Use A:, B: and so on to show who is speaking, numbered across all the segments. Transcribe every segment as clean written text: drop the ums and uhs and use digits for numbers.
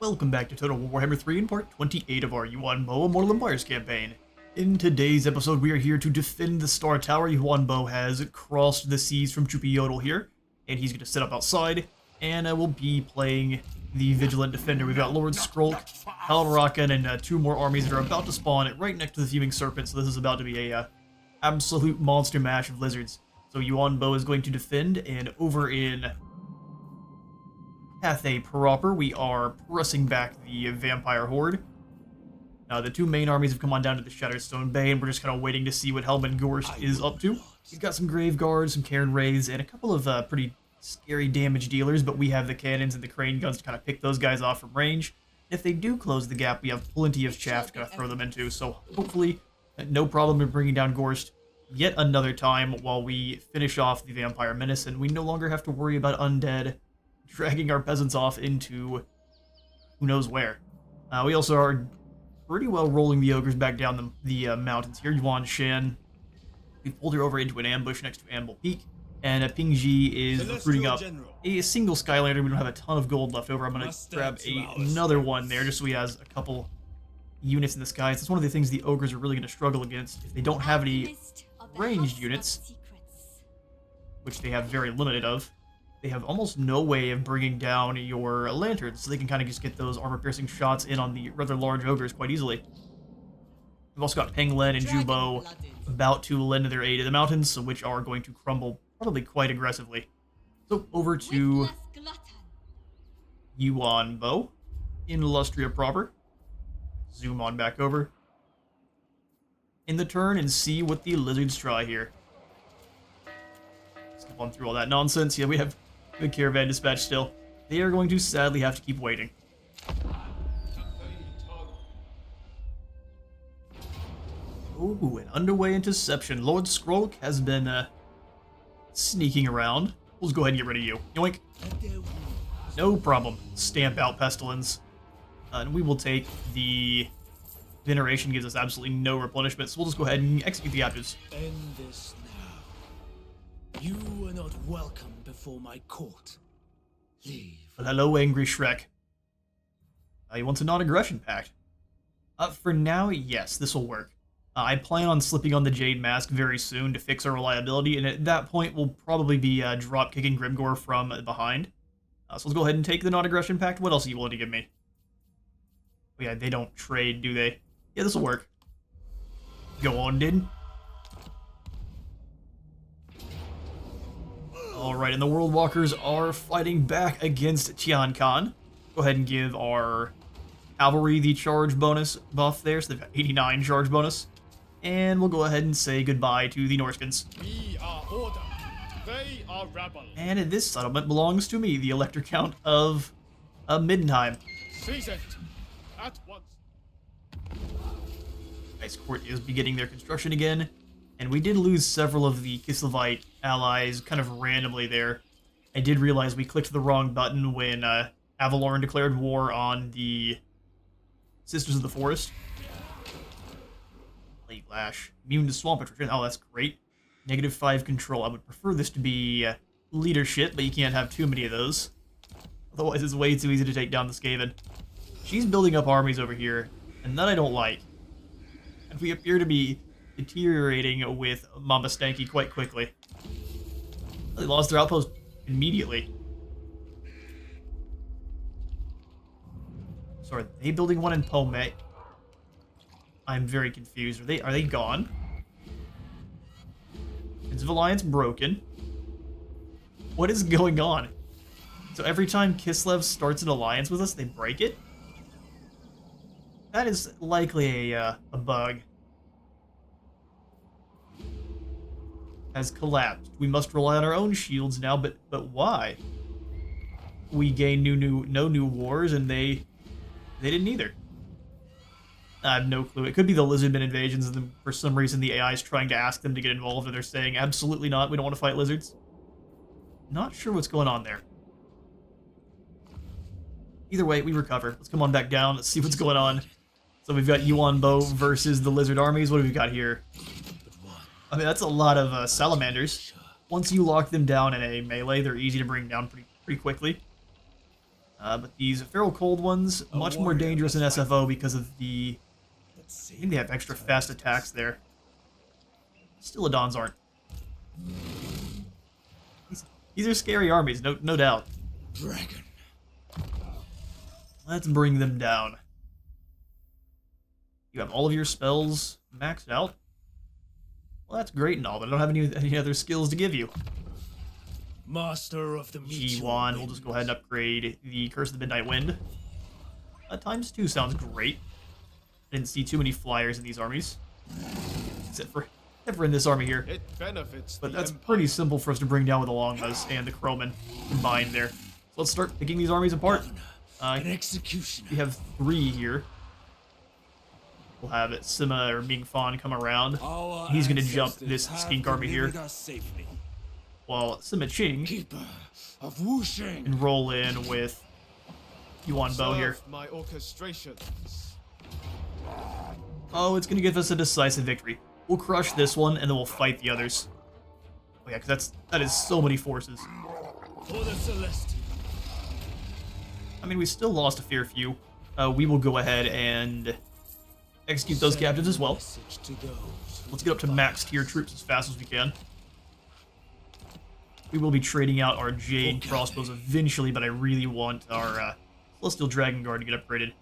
A: Welcome back to Total War Warhammer 3 in part 28 of our Yuan Bo Immortal Empires campaign. In today's episode, we are here to defend the Star Tower. Yuan Bo has crossed the seas from Chupi here, and he's going to sit up outside, and we'll be playing the Vigilant Defender. We've got Lord Skrolk, Halrakan, and two more armies that are about to spawn right next to the Fuming Serpent, so this is about to be a absolute monster mash of lizards. So Yuan Bo is going to defend, and over in Cathay proper, we are pressing back the Vampire Horde. The two main armies have come on down to the Shatterstone Bay, and we're just kind of waiting to see what Helman Gorst is up to. He's got some Grave Guards, some Cairn Wraiths, and a couple of pretty scary damage dealers, but we have the cannons and the crane guns to kind of pick those guys off from range. If they do close the gap, we have plenty of chaff to kind of throw them into, so hopefully no problem in bringing down Gorst yet another time while we finish off the Vampire Menace, and we no longer have to worry about undead dragging our peasants off into who knows where. We also are pretty well rolling the ogres back down the mountains here. Yuan Shan, we pulled her over into an ambush next to Anvil Peak, and Pingji is recruiting up a single Skylander. We don't have a ton of gold left over. I'm going to grab another one there just so he has a couple units in the skies. That's one of the things the ogres are really going to struggle against if they don't have any ranged units, which they have very limited of. They have almost no way of bringing down your lanterns, so they can kind of just get those armor-piercing shots in on the rather large ogres quite easily. We've also got Penglen and Jubo about to lend their aid in the mountains, so which are going to crumble probably quite aggressively. So over to Yuan Bo in Illustria proper. Zoom on back over in the turn and see what the lizards try here. Skip on through all that nonsense. Yeah, we have the caravan dispatch still. They are going to sadly have to keep waiting. Ooh, an underway interception. Lord Skrolk has been sneaking around. We'll just go ahead and get rid of you. Yoink. No problem. Stamp out Pestilence. And we will take the Veneration, gives us absolutely no replenishment, so we'll just go ahead and execute the captives.
B: End this now. You are not welcome before my court. Leave.
A: But hello, Angry Shrek. He wants a non-aggression pact. For now, yes, this will work. I plan on slipping on the Jade mask very soon to fix our reliability, and at that point, we'll probably be drop-kicking Grimgor from behind. So let's go ahead and take the non-aggression pact. What else are you willing to give me? Oh, yeah, they don't trade, do they? Yeah, this will work. Go on, Din. Alright, and the World Walkers are fighting back against Tian Khan. Go ahead and give our cavalry the charge bonus buff there, so they've got 89 charge bonus. And we'll go ahead and say goodbye to the Norskins.
C: We are order. They are rebel.
A: And this settlement belongs to me, the Elector Count of Middenheim.
C: Seize it at once.
A: Ice Court is beginning their construction again. And we did lose several of the Kislevite allies kind of randomly there. I did realize we clicked the wrong button when Avalorn declared war on the Sisters of the Forest. Late Lash. Immune to swamp attrition. Oh, that's great. -5 control. I would prefer this to be leadership, but you can't have too many of those. Otherwise, it's way too easy to take down the Skaven. She's building up armies over here, and that I don't like. And we appear to be deteriorating with Mama Stanky quite quickly. They lost their outpost immediately. So are they building one in Pomé? I'm very confused. Are they gone? Is Alliance broken? What is going on? So every time Kislev starts an alliance with us, they break it? That is likely a bug. Has collapsed. We must rely on our own shields now, but why? We gain no new wars, and they didn't either. I have no clue. It could be the Lizardmen invasions, and then for some reason the AI is trying to ask them to get involved, and they're saying, absolutely not, we don't want to fight lizards. Not sure what's going on there. Either way, we recover. Let's come on back down. Let's see what's going on. So we've got Yuan Bo versus the lizard armies. What have we got here? I mean, that's a lot of salamanders. Once you lock them down in a melee, they're easy to bring down pretty quickly. But these feral cold ones, much more dangerous in SFO because of the... I think they have extra fast attacks there. Stylodons aren't. These are scary armies, no doubt.
B: Dragon.
A: Let's bring them down. You have all of your spells maxed out. Well, that's great and all, but I don't have any other skills to give you.
B: Master of the Meteor
A: G1, we'll
B: Wind.
A: just go ahead and upgrade the Curse of the Midnight Wind. ×2 sounds great. I didn't see too many flyers in these armies. Except for in this army here.
C: It benefits
A: But
C: the
A: that's
C: Empire.
A: pretty simple for us to bring down with the Longbows and the Crowmen combined there. So let's start picking these armies apart.
B: An executioner.
A: We have 3 here. We'll have Sima or Ming Fan come around. He's going to jump this skink army here. While Sima Qing
B: Keeper of Wuxing.
A: can roll in with Yuan Bo here.
C: Serve my orchestrations.
A: Oh, it's going to give us a decisive victory. We'll crush this one, and then we'll fight the others. Oh yeah, because that is so many forces.
B: For the Celestial.
A: I mean, we still lost a fair few. We will go ahead and execute those captives as well.
B: Message to those who
A: Let's get up to max tier troops as fast as we can. We will be trading out our Jade crossbows eventually, but I really want our Celestial Dragon Guard to get upgraded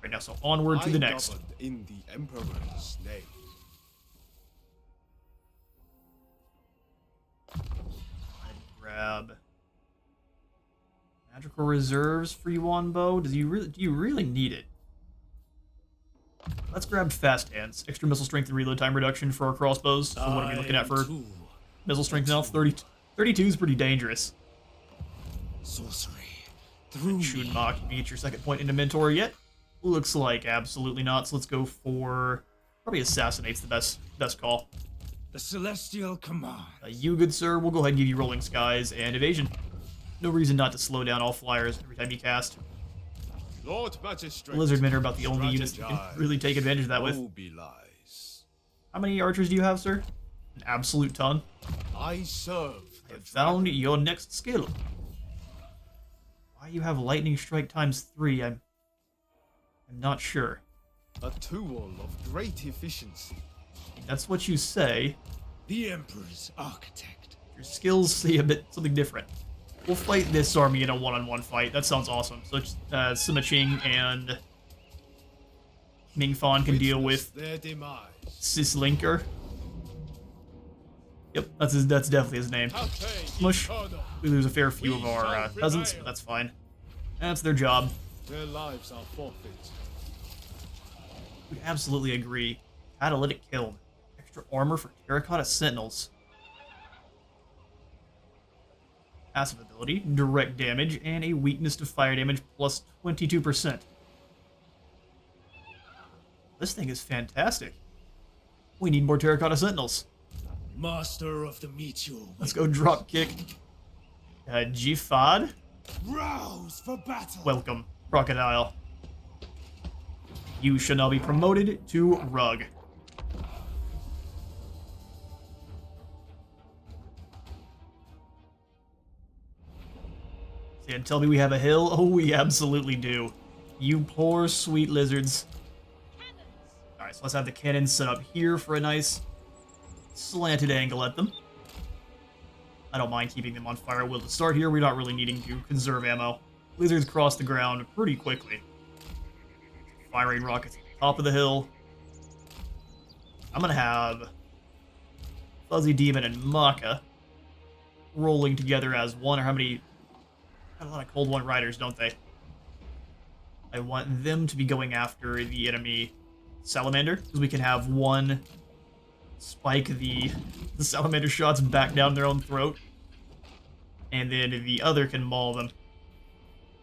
A: right now. So onward to the next.
C: I govern in the Emperor's name.
A: Grab magical reserves for Yuan Bo. Do you really need it? Let's grab fast hands. Extra missile strength and reload time reduction for our crossbows. So what are we looking at for missile strength now? 32 is pretty dangerous.
B: sorcery. Through
A: Shoot
B: me.
A: mock. You get your second point into mentor yet? Looks like absolutely not. So let's go for probably assassinate's the best call.
B: The Celestial Command.
A: You, good sir, we'll go ahead and give you Rolling Skies and Evasion. No reason not to slow down all flyers every time you cast.
C: Lord Magistrate.
A: Lizardmen are about the only units you can really take advantage of that with.
C: Mobilize.
A: How many archers do you have, sir? An absolute ton.
C: I serve
A: I
C: the
A: have found your next skill. Why you have lightning strike ×3, I'm not sure.
C: a tool of great efficiency.
A: That's what you say.
B: The Emperor's Architect.
A: Your skills say a bit something different. We'll fight this army in a one-on-one fight. That sounds awesome. So Sima Qing and Ming Fan can deal with
C: Their demise.
A: Sislinker. Yep, that's definitely his name. Smush. We lose a fair few of our peasants, but that's fine. That's their job.
C: Their lives are forfeit.
A: We absolutely agree. Catalytic killed. Extra armor for terracotta sentinels. Passive ability, direct damage, and a weakness to fire damage plus 22%. This thing is fantastic. We need more terracotta sentinels.
B: Master of the Meteor Wind.
A: Let's go drop kick. Jifad,
B: Rouse for battle.
A: welcome. Crocodile. You shall now be promoted to Rug. And tell me we have a hill? Oh, we absolutely do. You poor sweet lizards. Alright, so let's have the cannons set up here for a nice slanted angle at them. I don't mind keeping them on fire. We'll start here. We're not really needing to conserve ammo. Lizards cross the ground pretty quickly. Firing rockets at the top of the hill. I'm gonna have Fuzzy Demon and Maka rolling together as one, or how many... Got a lot of Cold One Riders, don't they? I want them to be going after the enemy Salamander, because we can have one spike the Salamander shots back down their own throat, and then the other can maul them.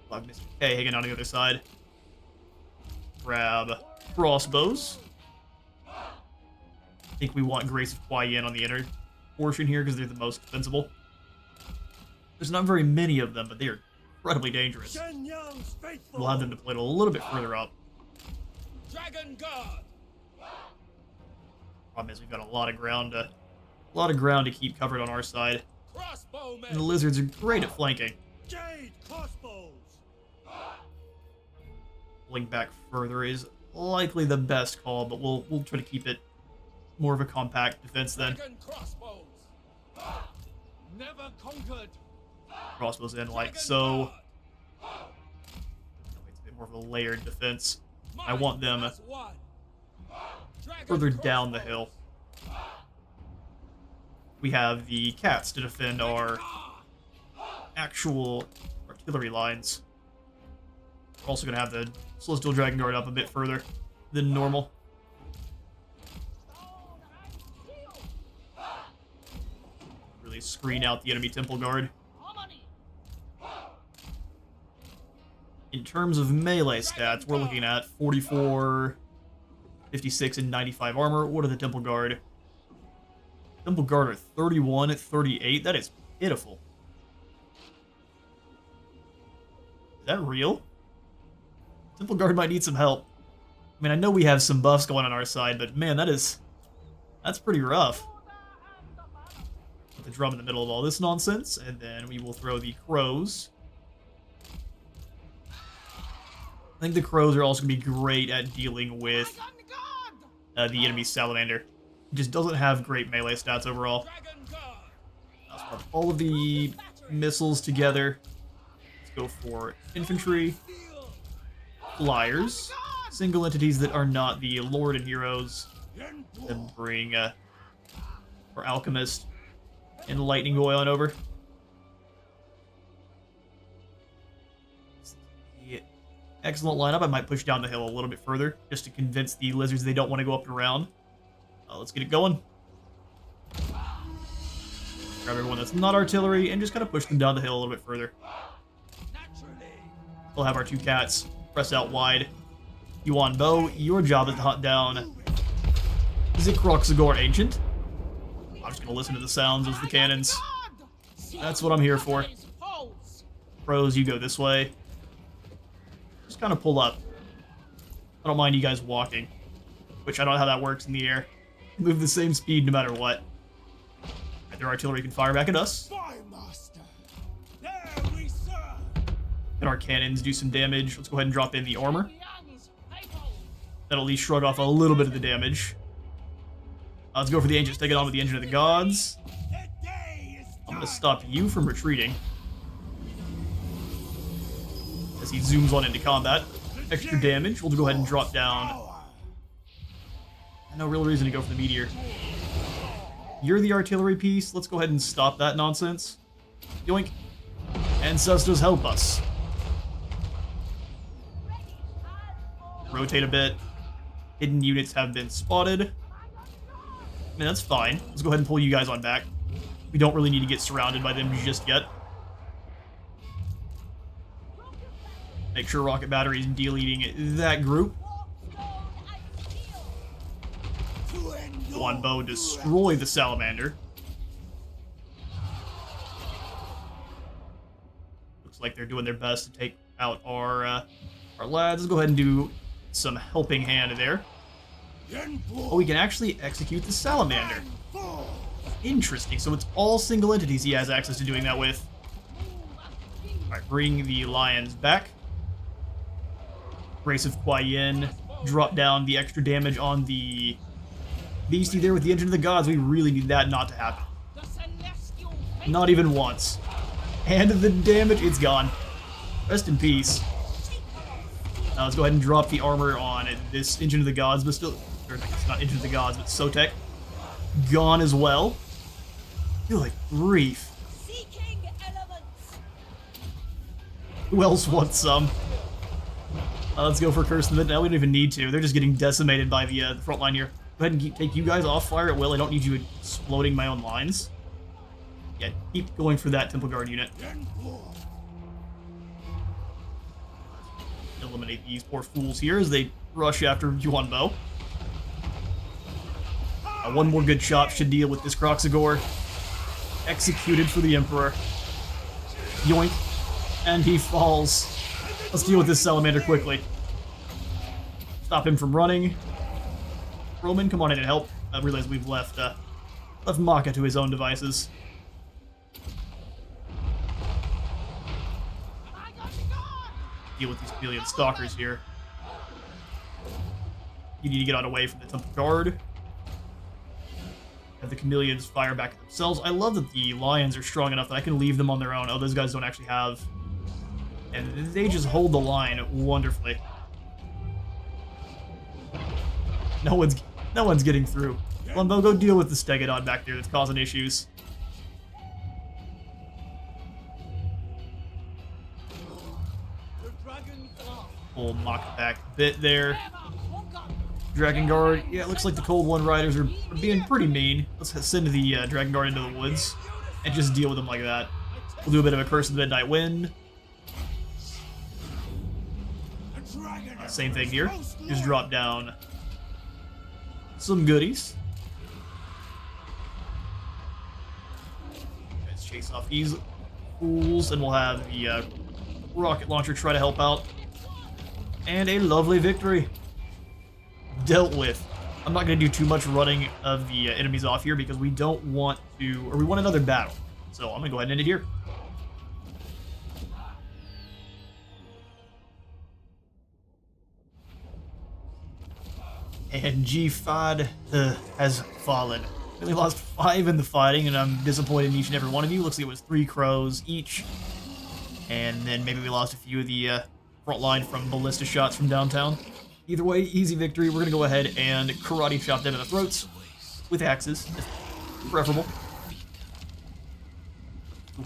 A: We'll have Mr. K hanging on the other side. Grab crossbows. I think we want Grace of Kuai Yin on the inner portion here, because they're the most defensible. There's not very many of them, but they are incredibly dangerous. We'll have them deployed a little bit further up.
B: Dragon Guard.
A: Problem is we've got a lot of ground to keep covered on our side.
B: Crossbowmen.
A: And the lizards are great at flanking.
B: Jade crossbows.
A: Pulling back further is likely the best call, but we'll try to keep it more of a compact defense then.
B: Dragon crossbows. Never conquered.
A: Crossbows in like so. It's a bit more of a layered defense. I want them further down the hill. We have the cats to defend our actual artillery lines. We're also going to have the Celestial Dragon Guard up a bit further than normal. Really screen out the enemy Temple Guard. In terms of melee stats, we're looking at 44, 56, and 95 armor. What are the Temple Guard? Temple Guard are 31 at 38. That is pitiful. Is that real? Temple Guard might need some help. I mean, I know we have some buffs going on our side, but man, that's pretty rough. Put the drum in the middle of all this nonsense, and then we will throw the crows. I think the crows are also going to be great at dealing with the enemy salamander. He just doesn't have great melee stats overall. Let's put all of the missiles together. Let's go for infantry, flyers, single entities that are not the Lord and Heroes. Then bring our Alchemist and Lightning Boy on over. Excellent lineup. I might push down the hill a little bit further just to convince the lizards they don't want to go up and around. Let's get it going. Grab everyone that's not artillery and just kind of push them down the hill a little bit further. We'll have our two cats press out wide. Yuan Bo, your job is to hunt down Zikroxagor Ancient. I'm just going to listen to the sounds of the cannons. That's what I'm here for. Pros, you go this way. Just kind of pull up. I don't mind you guys walking, which I don't know how that works in the air. Move the same speed no matter what. Right, their artillery can fire back at us. And our cannons do some damage. Let's go ahead and drop in the armor. That'll at least shrug off a little bit of the damage. Let's go for the Ancients. Take it on with the Engine of the Gods. I'm going to stop you from retreating. As he zooms on into combat. Extra damage. We'll go ahead and drop down. No real reason to go for the Meteor. You're the artillery piece. Let's go ahead and stop that nonsense. Yoink. Ancestors, help us. Rotate a bit. Hidden units have been spotted. I mean, that's fine. Let's go ahead and pull you guys on back. We don't really need to get surrounded by them just yet. Make sure rocket batteries deleting that group. Yuan Bo destroy the salamander. Looks like they're doing their best to take out our lads. Let's go ahead and do some helping hand there. Oh, we can actually execute the salamander. Interesting. So it's all single entities he has access to doing that with. Alright, bring the lions back. Grace of Kuai Yin. Drop down the extra damage on the beastie there with the Engine of the Gods. We really need that not to happen. Not even once. And the damage, it's gone. Rest in peace. Now let's go ahead and drop the armor on this Engine of the Gods, but still, or it's not Engine of the Gods, but Sotek. Gone as well. Good grief. Who else wants some? Let's go for Curse of the Midnight. We don't even need to. They're just getting decimated by the front line here. Go ahead and take you guys off fire at will. I don't need you exploding my own lines. Yeah, keep going for that Temple Guard unit. Eliminate these poor fools here as they rush after Yuan Bo. One more good shot should deal with this Croxagor. Executed for the Emperor. Yoink. And he falls. Let's deal with this salamander quickly. Stop him from running. Roman, come on in and help. I realize we've left Maka to his own devices. Deal with these chameleon stalkers here. you need to get out away from the Temple Guard. Have the chameleons fire back at themselves. I love that the lions are strong enough that I can leave them on their own. Oh, those guys don't actually have... And they just hold the line wonderfully. No one's getting through. Yuan Bo, go deal with the Stegodon back there that's causing issues. Full mock back bit there. Dragon Guard. Yeah, it looks like the Cold One Riders are being pretty mean. Let's send the Dragon Guard into the woods and just deal with them like that. We'll do a bit of a Curse of the Midnight Wind. Same thing here. Just drop down some goodies. Let's chase off these fools, and we'll have the rocket launcher try to help out. And a lovely victory. Dealt with. I'm not going to do too much running of the enemies off here because we don't want to, or we want another battle. So I'm going to go ahead and end it here. And G5 has fallen. Really lost 5 in the fighting, and I'm disappointed in each and every one of you. Looks like it was 3 crows each. And then maybe we lost a few of the front line from ballista shots from downtown. Either way, easy victory. We're going to go ahead and karate chop them in the throats with axes, if preferable.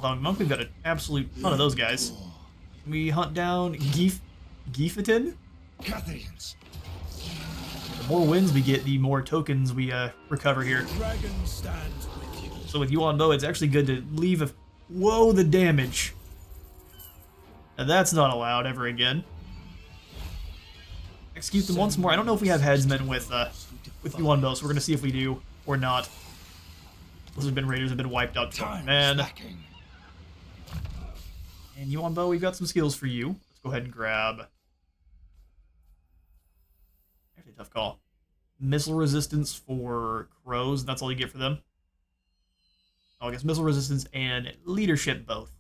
A: Long Monk, we've got an absolute ton of those guys. We hunt down Geefatin. The more wins we get, the more tokens we recover here. So with Yuan Bo, it's actually good to leave a... Whoa, the damage. Now that's not allowed ever again. Execute them once more. I don't know if we have headsmen with Yuan Bo, so we're going to see if we do or not. Those have been raiders have been wiped out. Man. And Yuan Bo, we've got some skills for you. Let's go ahead and grab... Actually, tough call. Missile resistance for crows. That's all you get for them. Oh, I guess missile resistance and leadership both.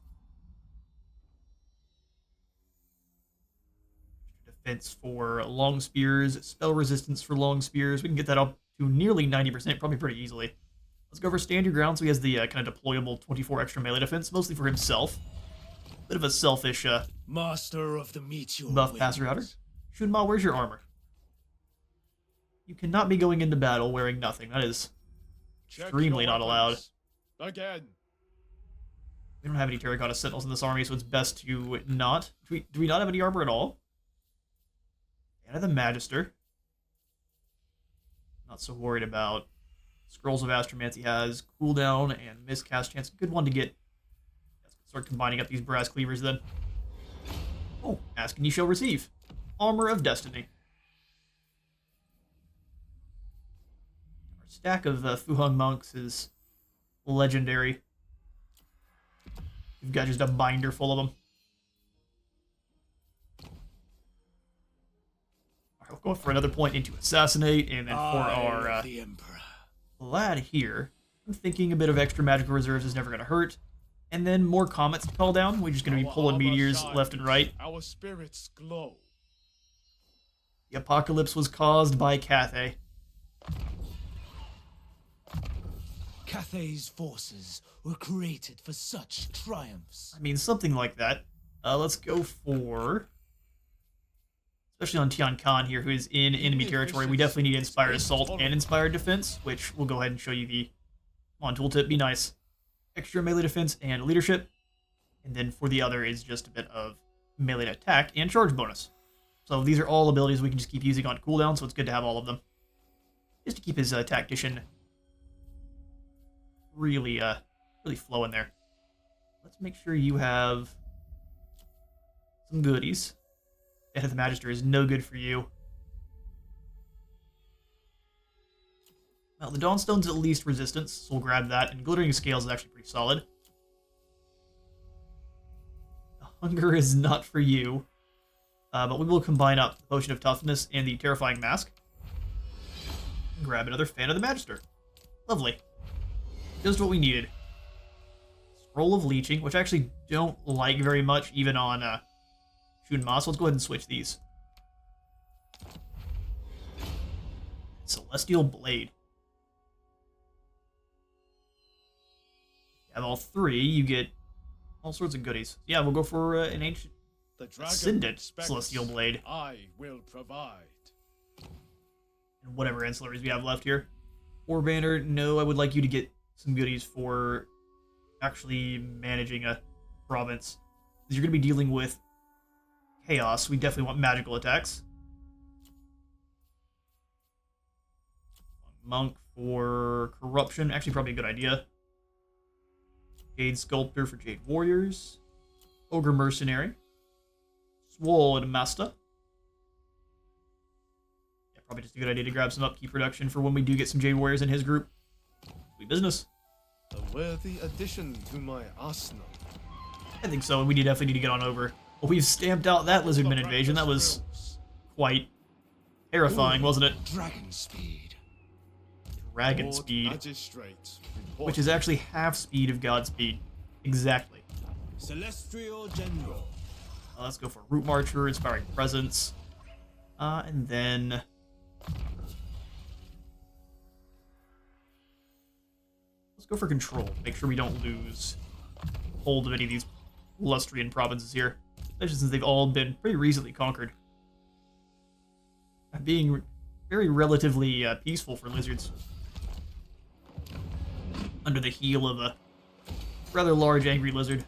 A: Defense for long spears, spell resistance for long spears. We can get that up to nearly 90%, probably pretty easily. Let's go for stand your ground. So he has the kind of deployable 24 extra melee defense, mostly for himself. Bit of a selfish
B: Master of the Meteor
A: buff passer outer. Shunma, where's your armor? You cannot be going into battle wearing nothing. That is extremely not allowed.
C: Again.
A: We don't have any terracotta sentinels in this army, so it's best to not. Do we not have any armor at all? And the Magister. Not so worried about. Scrolls of Astromancy has cooldown and miscast chance. Good one to get. Let's start combining up these brass cleavers then. Oh, ask and you shall receive. Armor of Destiny. Our stack of Fuheng monks is legendary. We've got just a binder full of them. We'll go for another point into assassinate, and then for our lad here, I'm thinking a bit of extra magical reserves is never going to hurt, and then more comets to call down. We're just going to be pulling meteors left and right.
C: Our spirits glow.
A: The apocalypse was caused by Cathay.
B: Cathay's forces were created for such triumphs.
A: I mean, something like that. Let's go for... Especially on Tian Khan here, who is in enemy territory, we definitely need Inspired Assault and Inspired Defense, which we'll go ahead and show you the... Come on, tooltip, be nice. Extra melee defense and leadership. And then for the other is just a bit of melee attack and charge bonus. So these are all abilities we can just keep using on cooldown, so it's good to have all of them. Just to keep his tactician really flowing there. Let's make sure you have some goodies. Death of the Magister is no good for you. Well, the Dawnstone's at least resistance, so we'll grab that. And Glittering Scales is actually pretty solid. The Hunger is not for you. But we will combine up the Potion of Toughness and the Terrifying Mask. And grab another Fan of the Magister. Lovely. Just what we needed. Scroll of Leeching, which I actually don't like very much, even on Shunma, so let's go ahead and switch these. Celestial Blade. You have all three, you get all sorts of goodies. Yeah, we'll go for an ancient
C: The dragon
A: Ascendant
C: expects
A: Celestial Blade.
C: I will provide.
A: And whatever ancillaries we have left here. Or Banner, no, I would like you to get some goodies for actually managing a province. Because you're going to be dealing with chaos. We definitely want magical attacks. Monk for corruption. Actually, probably a good idea. Jade Sculptor for Jade Warriors. Ogre Mercenary. Sword Master. Yeah, probably just a good idea to grab some upkeep production for when we do get some Jade Warriors in his group. Sweet business.
C: A worthy addition to my arsenal.
A: I think so, and we definitely need to get on over. Well, we've stamped out that Lizardman invasion. That was quite terrifying, wasn't it?
B: Dragon speed.
A: Dragon
C: Lord
A: speed,
C: Magistrate,
A: which is actually half speed of Godspeed. Exactly.
B: Celestial General.
A: Let's go for Root Marcher, Inspiring Presence. And then... let's go for Control. Make sure we don't lose hold of any of these Lustrian provinces here. Especially since they've all been pretty recently conquered. Being very relatively peaceful for lizards. Under the heel of a rather large angry lizard.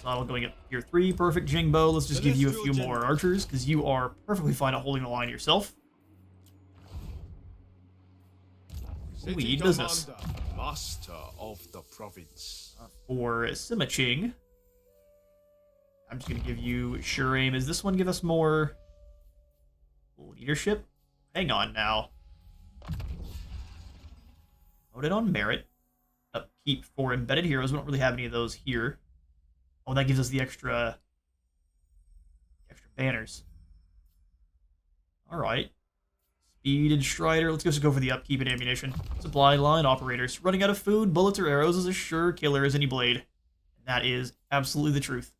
A: Zottle going up tier 3. Perfect, Jingbo. Let's just give you a few more archers, because you are perfectly fine at holding the line yourself.
C: City
A: We eat business.
C: commander, master of the province.
A: For Simiching, I'm just going to give you Sure Aim. Does this one give us more leadership? Hang on now. Noted on merit. Upkeep for embedded heroes. We don't really have any of those here. Oh, that gives us the extra banners. Alright. Speed and Strider. Let's just go for the upkeep and ammunition. Supply line operators. Running out of food, bullets, or arrows is as sure killer as any blade. And that is absolutely the truth.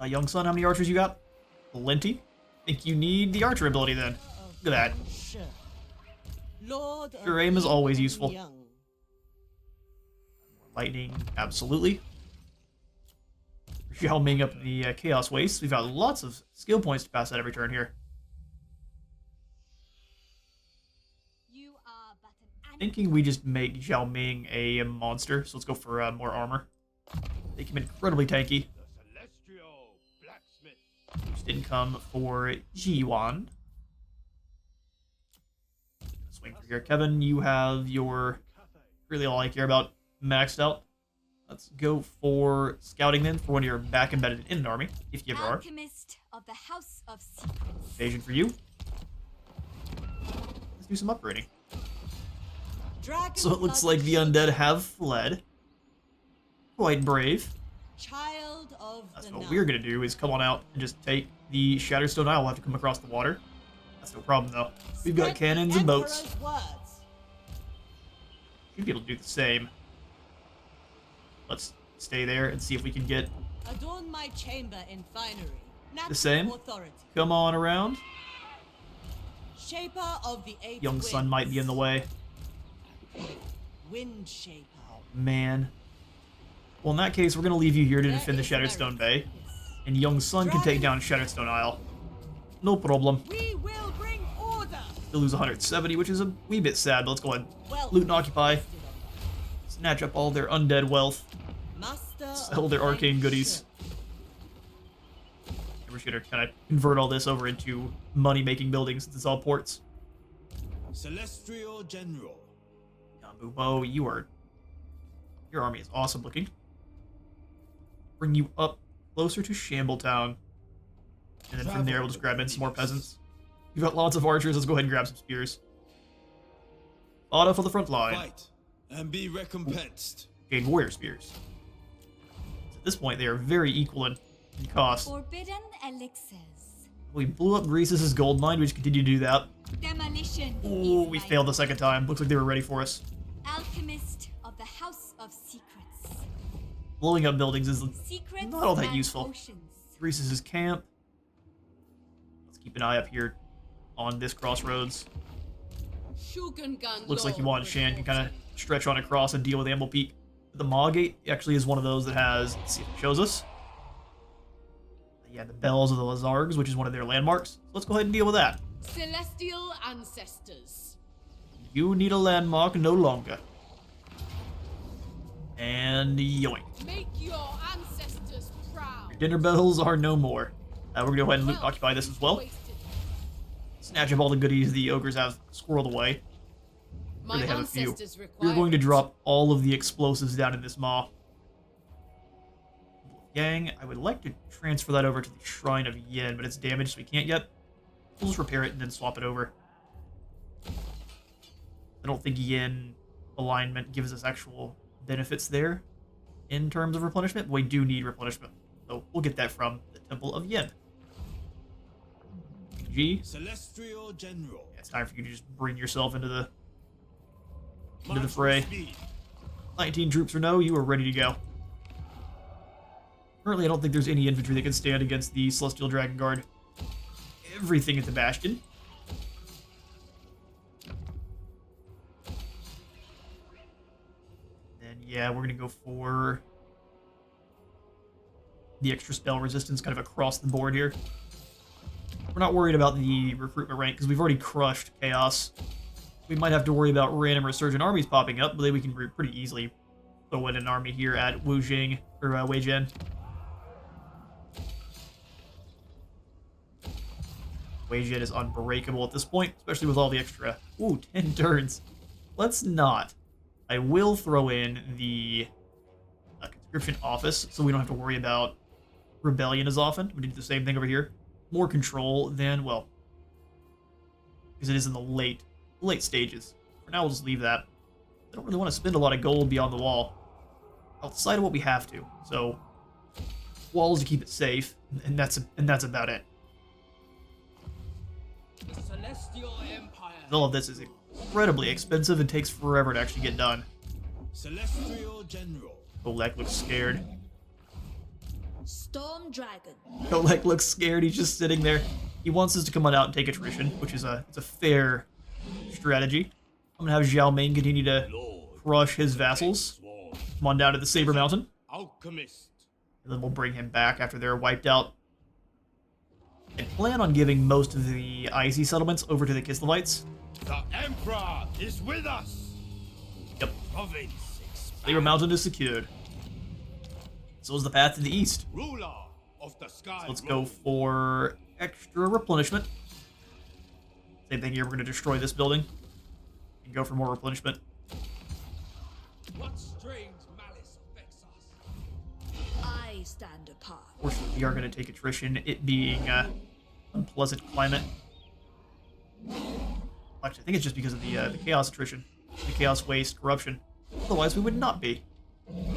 A: Young son, how many archers you got? Plenty. Think you need the archer ability then. Look at that. Sure aim is always useful. Lightning, absolutely. Xiao Ming up the Chaos Waste. We've got lots of skill points to pass out every turn here. Thinking we just make Xiao Ming a monster, so let's go for more armor. Make him incredibly tanky. Which didn't come for Jiwan. Swing for here. Kevin, you have your... really all I care about maxed out. Let's go for scouting then for when you're back embedded in an army, if you ever are.
D: Alchemist of the House of Secrets.
A: Invasion for you. Let's do some upgrading. So it looks like the undead have fled. Quite brave.
D: Child of
A: That's what we're gonna do, is come on out and just take the Shatterstone Isle. We'll have to come across the water. That's no problem though. We've got cannons and boats. Should be able to do the same. Let's stay there and see if we can get
D: Adorn my chamber in finery.
A: the same.
D: Authority.
A: Come on around.
D: Shaper of the eight
A: Young son might be in the way.
D: Wind shaper.
A: Man. Well, in that case, we're going to leave you here to defend the Shattered Stone Bay. And Young Sun can take down Shattered Stone Isle. No problem.
D: We will bring order.
A: They'll lose 170, which is a wee bit sad, but let's go ahead. Loot and occupy. Snatch up all their undead wealth. Sell their arcane goodies. And we're just going to kind of convert all this over into money-making buildings since it's all ports.
B: Celestial General.
A: Bo, your army is awesome looking. Bring you up closer to Shambletown. And then from there, we'll just grab in some more peasants. You've got lots of archers. Let's go ahead and grab some spears. Auto for the front line.
B: Fight and be recompensed.
A: Jade Warrior spears. At this point, they are very equal in cost.
D: Forbidden elixirs.
A: We blew up Grease's gold mine. We just continue to do that.
D: Demolition.
A: Ooh, we failed the second time. Looks like they were ready for us.
D: Alchemist of the House of Secrets.
A: Blowing up buildings is
D: Secrets
A: not all that
D: and
A: useful.
D: potions.
A: Grease's camp. keep an eye up here on this crossroads. Looks like Yuan Shan can kind of stretch on across and deal with Amble Peak. The Maw Gate actually is one of those that has, let's see if it shows us. Yeah, the Bells of the Lazargs, which is one of their landmarks. So let's go ahead and deal with that.
E: Celestial ancestors.
A: You need a landmark no longer. And yoink.
E: Make your ancestors proud.
A: Your dinner bells are no more. We're going to go ahead and occupy this as well. Snatch up all the goodies the ogres have squirreled away. Or they have a few. We're going to drop all of the explosives down in this maw. Yang, I would like to transfer that over to the Shrine of Yin, but it's damaged, so we can't yet. We'll just repair it and then swap it over. I don't think Yin alignment gives us actual benefits there in terms of replenishment, but we do need replenishment. So we'll get that from the Temple of Yin. G.
B: Celestial General.
A: Yeah, it's time for you to just bring yourself into the fray. 19 troops or no, you are ready to go. Currently, I don't think there's any infantry that can stand against the Celestial Dragon Guard. Everything at the Bastion. Then, yeah, we're going to go for the extra spell resistance kind of across the board here. We're not worried about the recruitment rank because we've already crushed Chaos. We might have to worry about random resurgent armies popping up, but then we can pretty easily throw in an army here at Wujing, or Weijian. Weijian is unbreakable at this point, especially with all the extra... Ooh, 10 turns. Let's not. I will throw in the conscription office, so we don't have to worry about rebellion as often. We do the same thing over here. More control than, well, because it is in the late stages. For now, we'll just leave that. I don't really want to spend a lot of gold beyond the wall, outside of what we have to. So, walls to keep it safe, and that's about it.
B: The Celestial Empire.
A: All of this is incredibly expensive and takes forever to actually get done.
B: Celestial General.
A: Kolek looks scared.
D: Storm Dragon.
A: Kolek looks scared. He's just sitting there. He wants us to come on out and take attrition, which is it's a fair strategy. I'm gonna have Zhao Ming continue to crush his vassals. Come on down to the Saber Mountain.
B: Alchemist.
A: And then we'll bring him back after they're wiped out. I plan on giving most of the icy settlements over to the Kislevites.
B: The Emperor is with us.
A: Yep.
B: Province
A: Saber Mountain is secured. So is the path to the east.
B: Ruler of the sky.
A: So let's go for extra replenishment. Same thing here, we're going to destroy this building and go for more replenishment.
B: What strange malice affects us?
D: I stand apart.
A: Fortunately, we are going to take attrition, it being unpleasant climate. Actually, I think it's just because of the chaos attrition, the chaos waste, corruption. Otherwise, we would not be.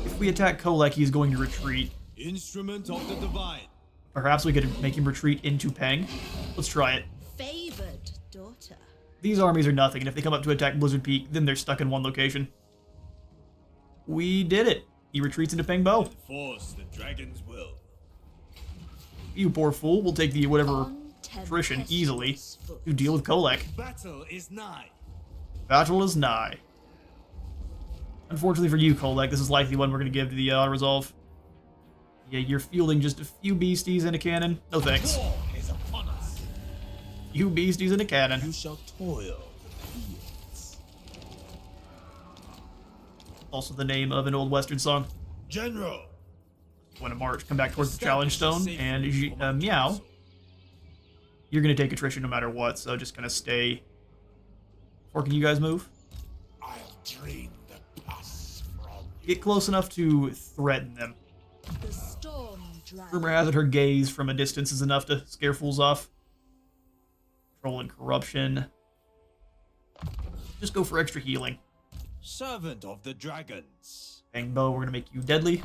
A: If we attack Kolek, he's going to retreat.
B: Instrument of the divine.
A: Perhaps we could make him retreat into Peng. Let's try it.
D: Favored daughter.
A: These armies are nothing, and if they come up to attack Blizzard Peak, then they're stuck in one location. We did it. He retreats into Peng Bo.
B: Enforce the dragon's will.
A: You poor fool. We'll take the whatever attrition easily to deal with Kolek.
B: Battle is nigh.
A: Battle is nigh. Unfortunately for you, Kolek, this is likely one we're going to give to the auto-resolve. Yeah, you're fielding just a few beasties and a cannon. No thanks.
B: War is upon us.
A: Few beasties and a cannon.
B: You shall toil the fields.
A: Also the name of an old Western song.
B: General.
A: When a march, come back towards the challenge stone, and Meow, you're going to take attrition no matter what, so just kind of stay. Or can you guys move?
B: I'll drain the pus from
A: Get close enough to threaten them.
D: The Storm Dragon.
A: Rumor has it her gaze from a distance is enough to scare fools off. Control and corruption. Just go for extra healing.
B: servant of the dragons.
A: Bang Bo, we're going to make you deadly.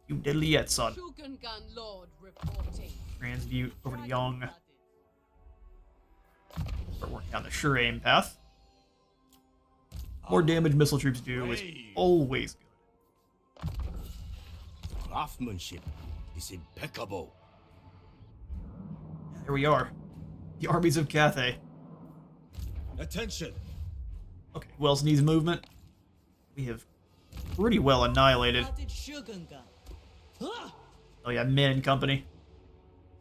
A: You deadly yet, son.
E: Shogungan Lord reporting.
A: Transmute over to Young. Start working down the sure aim path. More damage missile troops do is always good.
B: Craftsmanship is impeccable.
A: There we are. The armies of Cathay.
C: Attention!
A: Okay, who else needs movement? We have pretty well annihilated. Oh yeah, Man and Company.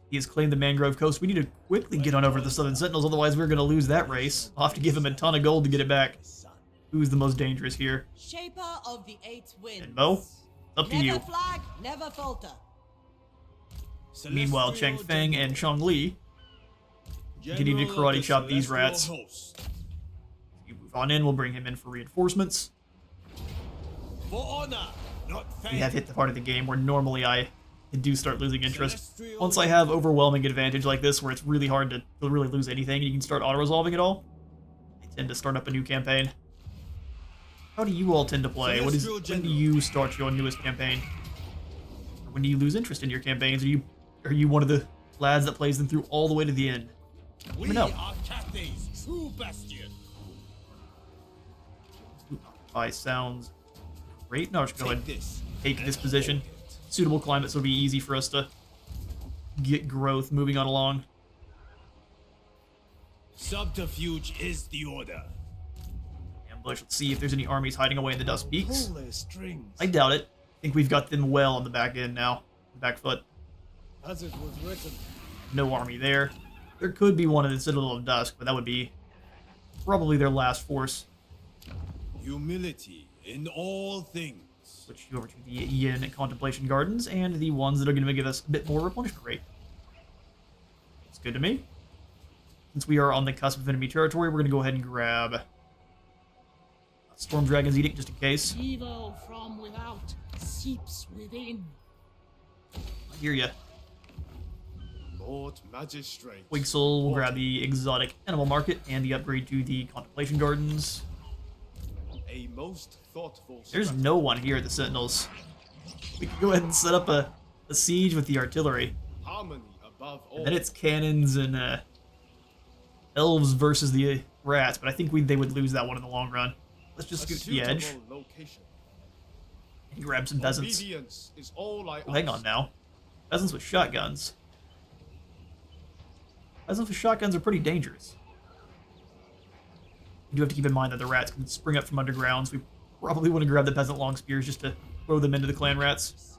A: He has claimed the Mangrove Coast. We need to quickly get on over to the Southern Sentinels, otherwise we're going to lose that race. I'll have to give him a ton of gold to get it back. Who's the most dangerous here?
F: Shaper of the Eight Winds.
A: And Mo? Up to you.
F: Never flag, never falter.
A: Meanwhile, Cheng Feng and Chong Li continue to karate chop these rats. You move on in, we'll bring him in for reinforcements.
B: For honor, not
A: We have hit the part of the game where normally I do start losing interest. Once I have overwhelming advantage like this, where it's really hard to really lose anything, and you can start auto-resolving it all, I tend to start up a new campaign. How do you all tend to play? When do you start your newest campaign? Or when do you lose interest in your campaigns? Are you one of the lads that plays them through all the way to the end? Let me know.
B: are Cathay's true bastion.
A: Sounds great. No, just go ahead and take this position. Suitable climate, so it'll be easy for us to get growth moving on along.
B: Subterfuge is the order.
A: Ambush. Let's see if there's any armies hiding away in the Dust Peaks.
C: Pull their strings.
A: I doubt it. I think we've got them well on the back end now. Back foot.
C: As it was written.
A: No army there. There could be one in the Citadel of Dusk, but that would be probably their last force.
B: Humility in all things.
A: Switch you over to the Yin Contemplation Gardens and the ones that are going to give us a bit more replenishment rate. It's good to me. Since we are on the cusp of enemy territory, we're going to go ahead and grab Storm Dragon's Edict just in case.
E: Evil from without seeps within.
A: I hear ya.
C: Lord Magistrate.
A: Wigsoul will grab the Exotic Animal Market and the upgrade to the Contemplation Gardens.
C: A most thoughtful
A: There's
C: strategy.
A: no one here at the Sentinels. We can go ahead and set up a siege with the artillery.
C: Harmony above all.
A: And then it's cannons and elves versus the rats, but I think they would lose that one in the long run. Let's just scoot to the edge
C: suitable location.
A: and grab some peasants.
C: Obedience is all I
A: Oh, hang on
C: ask.
A: now. Peasants with shotguns. Peasants with shotguns are pretty dangerous. You do have to keep in mind that the rats can spring up from underground, so we probably want to grab the peasant long spears just to throw them into the clan rats.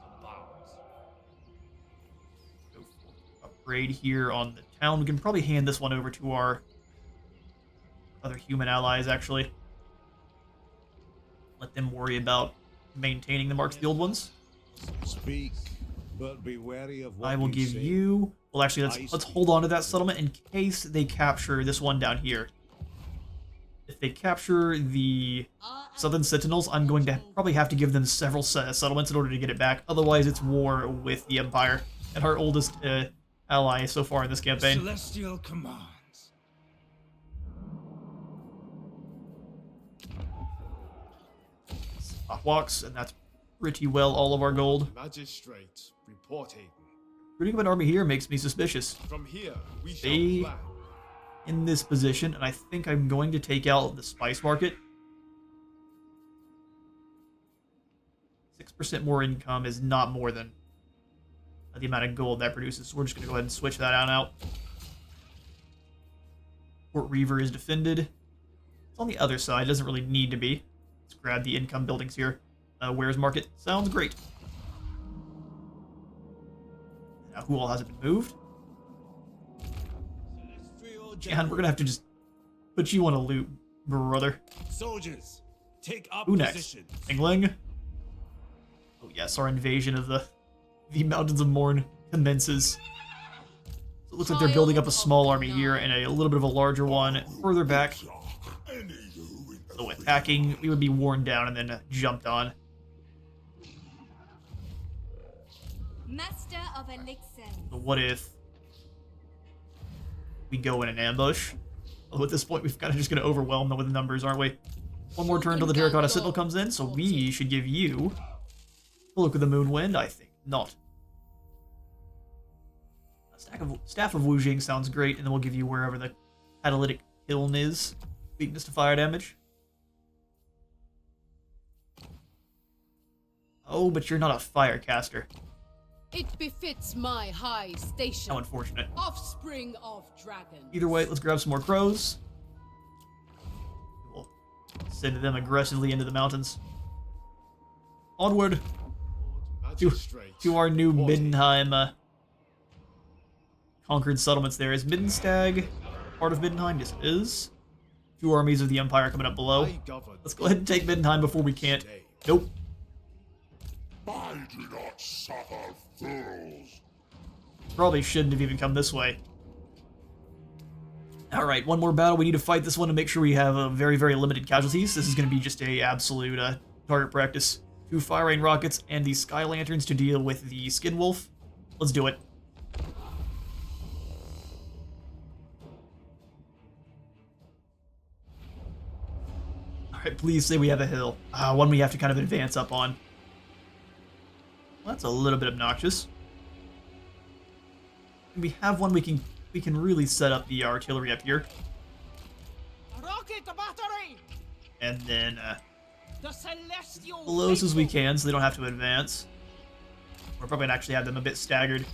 A: Go for upgrade here on the town. We can probably hand this one over to our other human allies, actually. Let them worry about maintaining the marks of the old ones.
G: Speak, but be wary of what
A: I will give
G: say.
A: you... Well, actually, let's hold on to that settlement in case they capture this one down here. If they capture the Southern Sentinels, I'm going to probably have to give them several settlements in order to get it back. Otherwise, it's war with the Empire and our oldest ally so far in this campaign.
B: Celestial commands.
A: Walks, and that's pretty well all of our gold.
C: Magistrate reporting.
A: Recruiting of an army here makes me suspicious.
C: From here, we
A: They-
C: shall plan.
A: In this position, and I think I'm going to take out the spice market. 6% more income is not more than the amount of gold that produces, so we're just going to go ahead and switch that on out. Fort Reaver is defended. It's on the other side, doesn't really need to be. Let's grab the income buildings here. Wares Market sounds great. Now, who all hasn't been moved? And we're gonna have to just put you on a loop, brother.
B: Soldiers, take up
A: Who next?
B: positions.
A: Engling? Oh yes, our invasion of the Mountains of Morn commences. So it looks like they're building up a small army here and a little bit of a larger one further back. So attacking, we would be worn down and then jumped on.
D: Master of Elixir.
A: So what if we go in an ambush? Although at this point, we've kind of just going to overwhelm them with numbers, aren't we? One more turn till the Terracotta Sentinel comes in, so we should give you a look at the Moonwind. I think not. Staff of Wujing sounds great, and then we'll give you wherever the Catalytic Kiln is. Weakness to fire damage. Oh, but you're not a fire caster.
H: It befits my high station.
A: How unfortunate.
H: Offspring of dragons.
A: Either way, let's grab some more crows. We'll send them aggressively into the mountains. Onward to our new Middenheim conquered settlements there. Is Middenstag part of Middenheim? Yes, it is. 2 armies of the Empire coming up below. Let's go ahead and take Middenheim before we can't. Nope.
I: I do not suffer fools.
A: Probably shouldn't have even come this way. Alright, one more battle. We need to fight this one to make sure we have a very, very limited casualties. This is going to be just a absolute target practice. 2 fire rain rockets and the sky lanterns to deal with the skin wolf. Let's do it. Alright, please say we have a hill. One we have to kind of advance up on. Well, that's a little bit obnoxious. We have one we can really set up the artillery up here.
E: Rocket battery!
A: And then
E: The celestial
A: close as we
E: faithful.
A: can so they don't have to advance. We're probably gonna actually have them a bit staggered.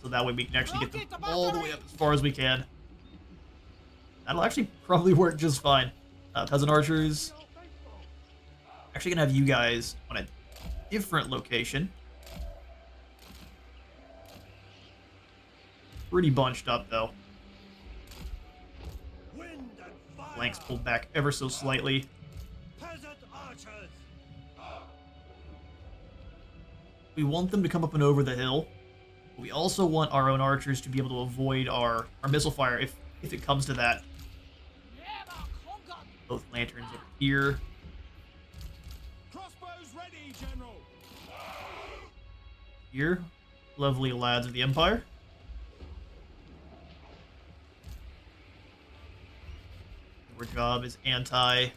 A: So that way we can actually get them all the way up as far as we can. That'll actually probably work just fine. Peasant archers. Actually gonna have you guys on a different location. Pretty bunched up though. Flanks pulled back ever so slightly. We want them to come up and over the hill. But we also want our own archers to be able to avoid our missile fire if it comes to that. Both lanterns over here.
C: Crossbows ready, General.
A: Here. Lovely lads of the Empire. Our job is anti-javelin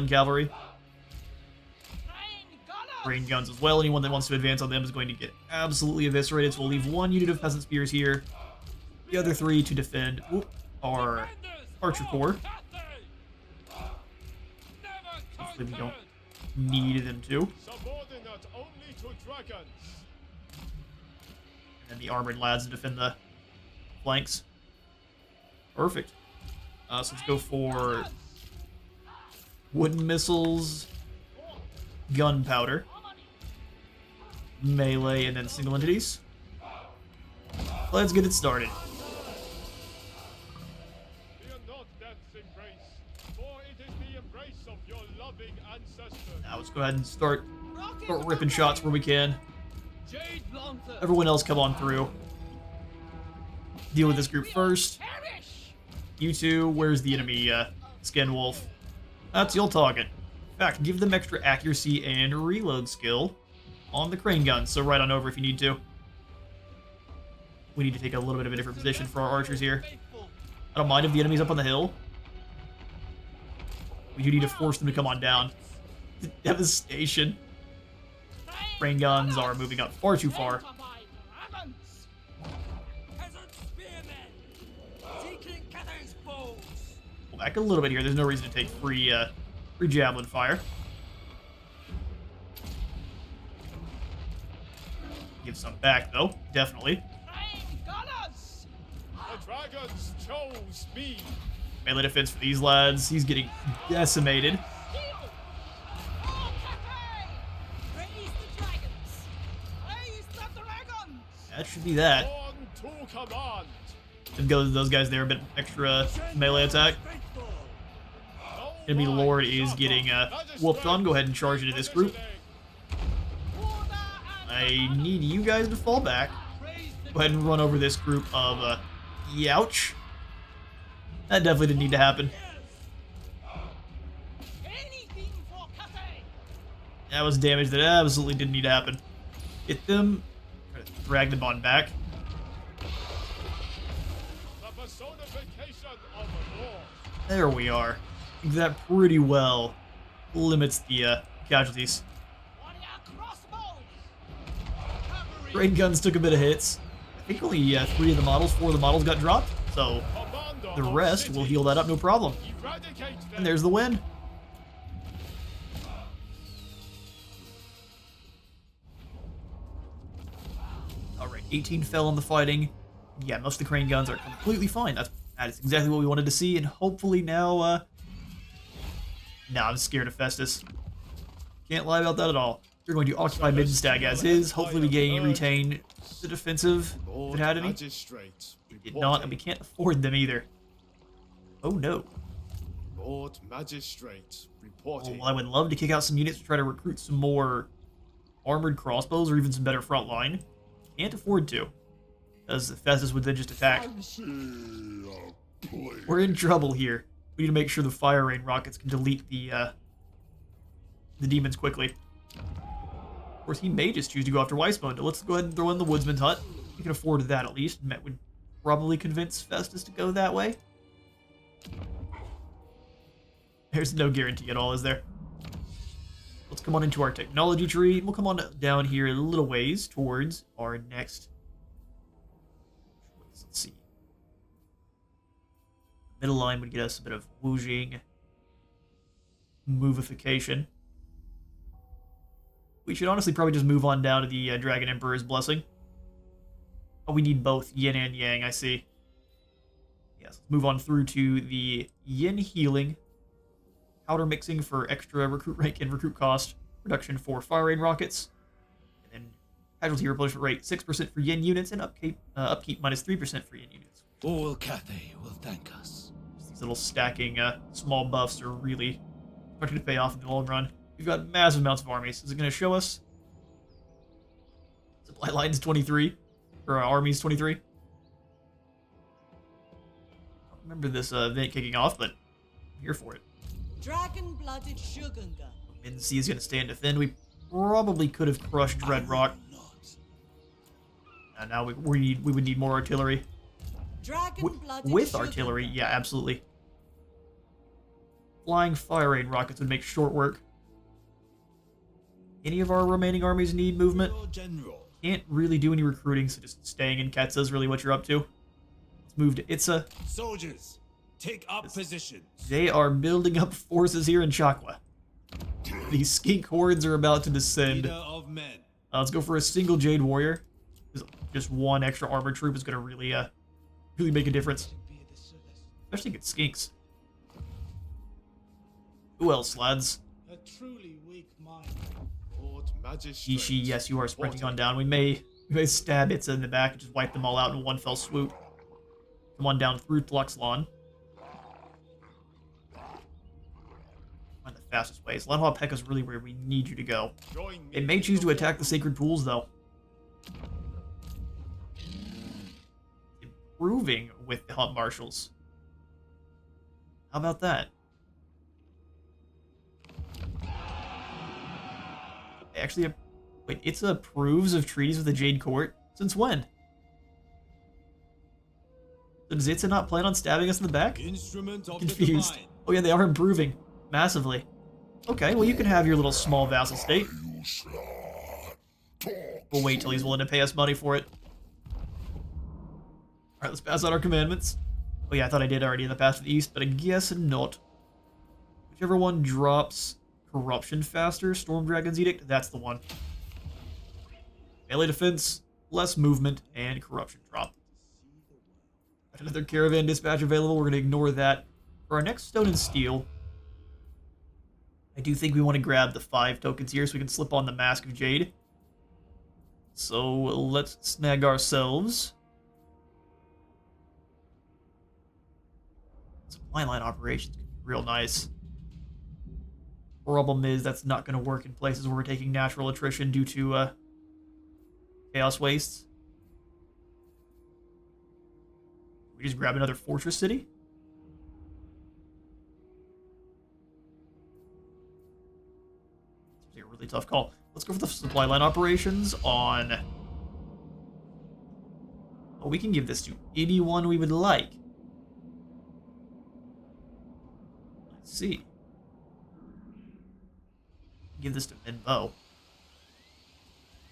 A: cavalry. Rain guns as well. Anyone that wants to advance on them is going to get absolutely eviscerated. So we'll leave 1 unit of peasant spears here. The other 3 to defend our archer corps. Hopefully we don't need them to. And then the armored lads to defend the flanks. Perfect. So let's go for wooden missiles, gunpowder, melee, and then single entities. Let's get it started. Now let's go ahead and start ripping shots where we can.
E: Jade
A: Everyone else come on through. Deal with this group first. You two, where's the enemy skin wolf? That's your target. In fact, give them extra accuracy and reload skill on the crane gun, so right on over if you need to. We need to take a little bit of a different position for our archers here. I don't mind if the enemy's up on the hill. We do need to force them to come on down. Devastation. Crane guns are moving up far too far. Pull back a little bit here. There's no reason to take free javelin fire. Give some back though, definitely.
I: The dragons chose me.
A: Melee defense for these lads. He's getting decimated. That should be that.
I: On to command.
A: And go to those guys there, a bit extra melee attack. Enemy Lord is getting whooped on. Go ahead and charge into this group. I need you guys to fall back. Go ahead and run over this group of youch. That definitely didn't need to happen. That was damage that absolutely didn't need to happen. Hit them. Try to drag them on back.
I: The personification of war.
A: There we are. I think that pretty well limits the casualties. Rain guns took a bit of hits. I think only 4 of the models got dropped. So the rest will heal that up no problem. And there's the win. 18 fell in the fighting. Yeah, most of the crane guns are completely fine. That is exactly what we wanted to see, and hopefully now, I'm scared of Festus. Can't lie about that at all. We're going to occupy Middenstag as is. Hopefully we retain the defensive, if it had any. Did not, and we can't afford them either. Oh no.
C: Lord Magistrate
A: Oh,
C: reporting.
A: well, I would love to kick out some units to try to recruit some more armored crossbows or even some better front line. Can't afford to, because the Festus would then just attack. We're in trouble here. We need to make sure the fire rain rockets can delete the demons quickly. Of course, he may just choose to go after Weissbone. So let's go ahead and throw in the Woodsman's Hut. We can afford that at least. And that would probably convince Festus to go that way. There's no guarantee at all, is there? Let's come on into our technology tree. We'll come on down here a little ways towards our next... Let's see. Middle line would get us a bit of woojing, movification. We should honestly probably just move on down to the Dragon Emperor's Blessing. Oh, we need both Yin and Yang, I see. Yes, let's move on through to the Yin Healing. Powder mixing for extra recruit rank and recruit cost. Reduction for fire rain rockets. And then casualty replenishment rate 6% for Yin units, and upkeep minus 3% for Yin units.
B: All Cathay will thank us.
A: These little stacking small buffs are really starting to pay off in the long run. We've got massive amounts of armies. Is it going to show us? Supply lines 23. Or armies 23. I don't remember this event kicking off, but I'm here for it.
F: Dragon-blooded Shugunga.
A: Mincy is going to stay and defend. We probably could have crushed Dreadrock. And now we would need more artillery.
F: Dragon-blooded
A: With
F: Shugunga.
A: artillery, yeah, absolutely. Flying fire rain rockets would make short work. Any of our remaining armies need movement? Can't really do any recruiting, so just staying in Ketsa is really what you're up to. Let's move to Itza.
B: Soldiers, take up position.
A: They are building up forces here in Chakwa. These skink hordes are about to descend.
B: Leader of men.
A: Let's go for a single Jade Warrior. Just one extra armored troop is going to really make a difference. Especially against skinks. Who else, lads?
E: A truly weak mind.
C: Lord Magistrate.
A: Ishi, yes, you are sprinting on down. We may stab Itza in the back and just wipe them all out in one fell swoop. Come on down through Tluxlon. Find the fastest ways. Lanhua Pekka is really where we need you to go. It may choose to attack the sacred pools, though. Improving with the Hunt Marshals. How about that? Actually, wait, Itza approves of treaties with the Jade Court? Since when? So does Itza not plan on stabbing us in the back?
B: Instrument of
A: Confused.
B: the divine.
A: Oh yeah, they are improving. Massively. Okay, well you can have your little small vassal state. We'll wait till he's willing to pay us money for it. Alright, let's pass out our commandments. Oh yeah, I thought I did already in the Path to the East, but I guess not. Whichever one drops corruption faster, Storm Dragon's Edict, that's the one. Melee defense, less movement, and corruption drop. Got another caravan dispatch available, we're going to ignore that. For our next Stone and Steel, I do think we want to grab the 5 tokens here so we can slip on the Mask of Jade. So let's snag ourselves supply line operations could be real nice. Problem is that's not going to work in places where we're taking natural attrition due to chaos wastes. We just grab another fortress city? It's a really tough call. Let's go for the supply line operations on... Oh, we can give this to anyone we would like. Let's see. Give this to Minbo.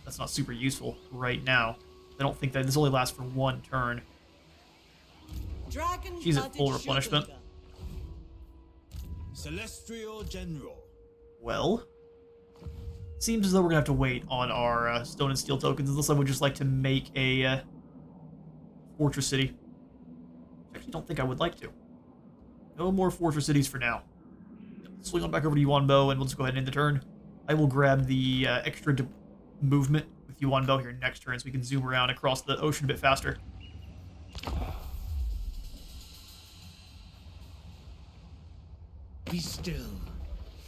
A: That's not super useful right now. I don't think that this only lasts for one turn. She's at full replenishment.
B: Celestial General.
A: Well, Seems as though we're gonna have to wait on our stone and steel tokens, unless I would just like to make a fortress city. I actually don't think I would like to. No more fortress cities for now. Swing on back over to Yuan Bo, and we'll just go ahead and end the turn. I will grab the extra movement with Yuan Bo here next turn, so we can zoom around across the ocean a bit faster.
B: Be still.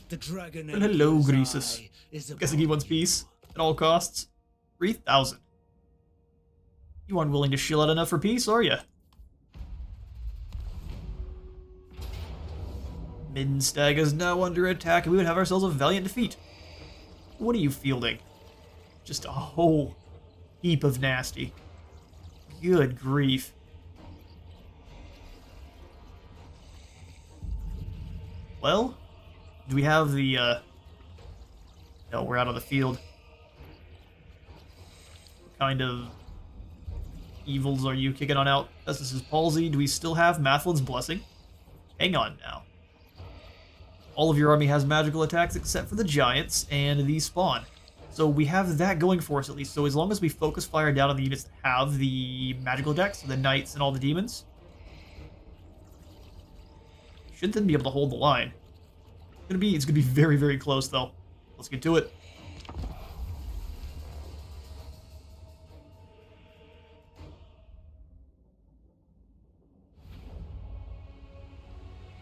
B: The dragon.
A: And hello,
B: Emperor's
A: Greasus.
B: eye is
A: Guessing he
B: upon
A: wants
B: you.
A: peace at all costs. 3,000. You aren't willing to shill out enough for peace, are you? Middenstag is now under attack, and we would have ourselves a valiant defeat. What are you fielding? Just a whole heap of nasty. Good grief. Well, do we have the, no, we're out on the field. What kind of evils are you kicking on out? This is Palsy. Do we still have Mathlin's Blessing? Hang on now. All of your army has magical attacks except for the giants and the spawn. So we have that going for us at least. So as long as we focus fire down on the units that have the magical attacks, so the knights and all the demons, should then be able to hold the line. It's gonna be very, very close though. Let's get to it.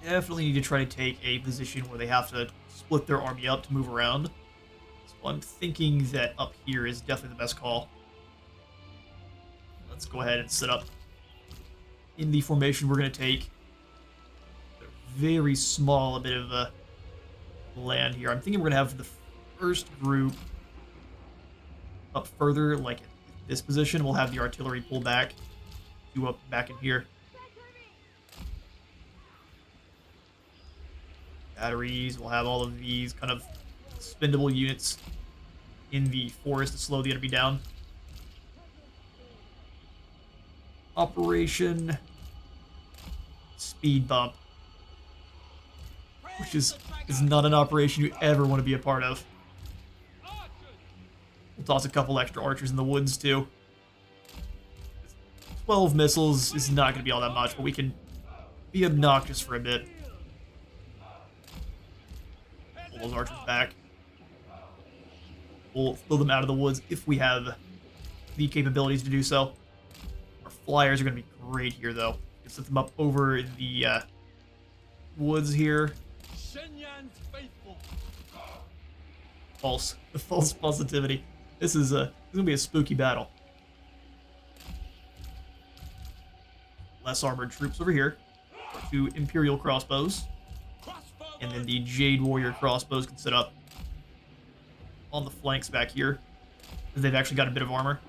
A: Definitely need to try to take a position where they have to split their army up to move around. So I'm thinking that up here is definitely the best call. Let's go ahead and set up in the formation we're going to take. Very small a bit of a land here. I'm thinking we're going to have the first group up further, like at this position. We'll have the artillery pull back to up back in here. Batteries, we'll have all of these kind of spendable units in the forest to slow the enemy down. Operation Speed Bump, which is not an operation you ever want to be a part of. We'll toss a couple extra archers in the woods too. 12 missiles is not going to be all that much, but we can be obnoxious for a bit. Pull those archers back. We'll throw them out of the woods if we have the capabilities to do so. Our flyers are going to be great here, though. We'll set them up over the woods here. False positivity. This is going to be a spooky battle. Less armored troops over here. 2 Imperial crossbows. And then the Jade Warrior crossbows can sit up on the flanks back here, because they've actually got a bit of armor.